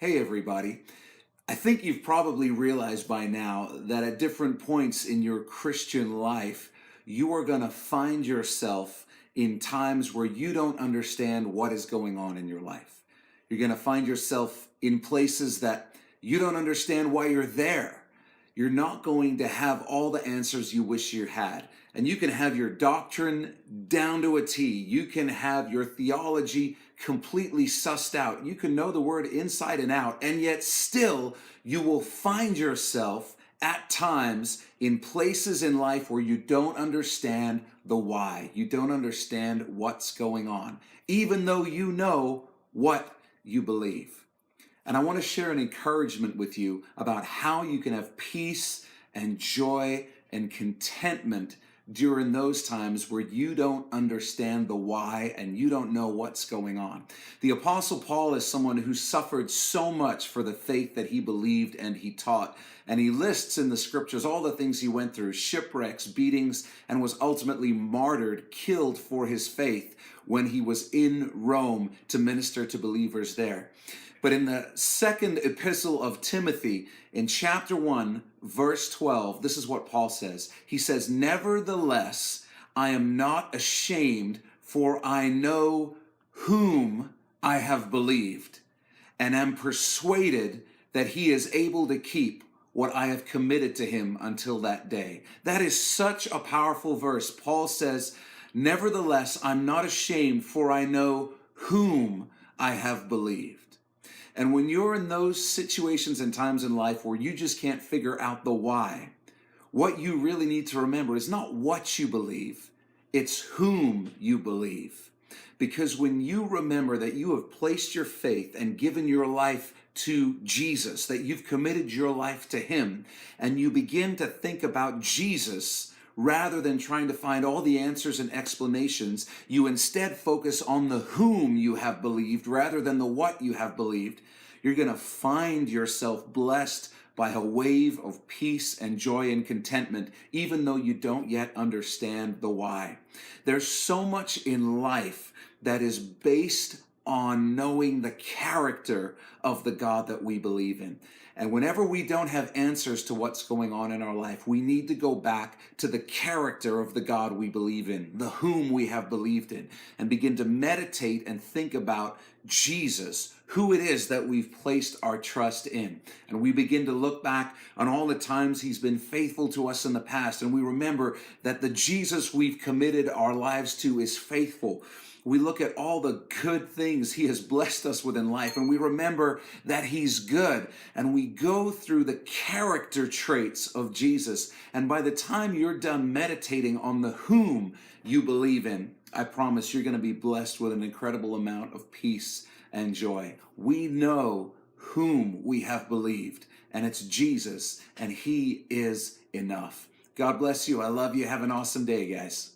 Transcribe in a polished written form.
Hey, everybody. I think you've probably realized by now that at different points in your Christian life, you are going to find yourself in times where you don't understand what is going on in your life. You're going to find yourself in places that you don't understand why you're there. You're not going to have all the answers you wish you had. And you can have your doctrine down to a T. You can have your theology completely sussed out. You can know the word inside and out, and yet still you will find yourself at times in places in life where you don't understand the why. You don't understand what's going on, even though you know what you believe. And I want to share an encouragement with you about how you can have peace and joy and contentment during those times where you don't understand the why and you don't know what's going on. The Apostle Paul is someone who suffered so much for the faith that he believed and he taught. And he lists in the scriptures all the things he went through: shipwrecks, beatings, and was ultimately martyred, killed for his faith when he was in Rome to minister to believers there. But in the second epistle of Timothy, in chapter 1, verse 12, this is what Paul says. He says, "Nevertheless, I am not ashamed, for I know whom I have believed, and am persuaded that he is able to keep what I have committed to him until that day." That is such a powerful verse. Paul says, "Nevertheless, I'm not ashamed, for I know whom I have believed." And when you're in those situations and times in life where you just can't figure out the why, what you really need to remember is not what you believe, it's whom you believe. Because when you remember that you have placed your faith and given your life to Jesus, that you've committed your life to Him, and you begin to think about Jesus rather than trying to find all the answers and explanations, you instead focus on the whom you have believed rather than the what you have believed, you're going to find yourself blessed by a wave of peace and joy and contentment, even though you don't yet understand the why. There's so much in life that is based on knowing the character of the God that we believe in. And whenever we don't have answers to what's going on in our life, we need to go back to the character of the God we believe in, the whom we have believed in, and begin to meditate and think about Jesus, who it is that we've placed our trust in. And we begin to look back on all the times He's been faithful to us in the past, and we remember that the Jesus we've committed our lives to is faithful. We look at all the good things He has blessed us with in life, and we remember that He's good, and we go through the character traits of Jesus. And by the time you're done meditating on the whom you believe in, I promise you're going to be blessed with an incredible amount of peace and joy. We know whom we have believed, and it's Jesus, and He is enough. God bless you. I love you. Have an awesome day, guys.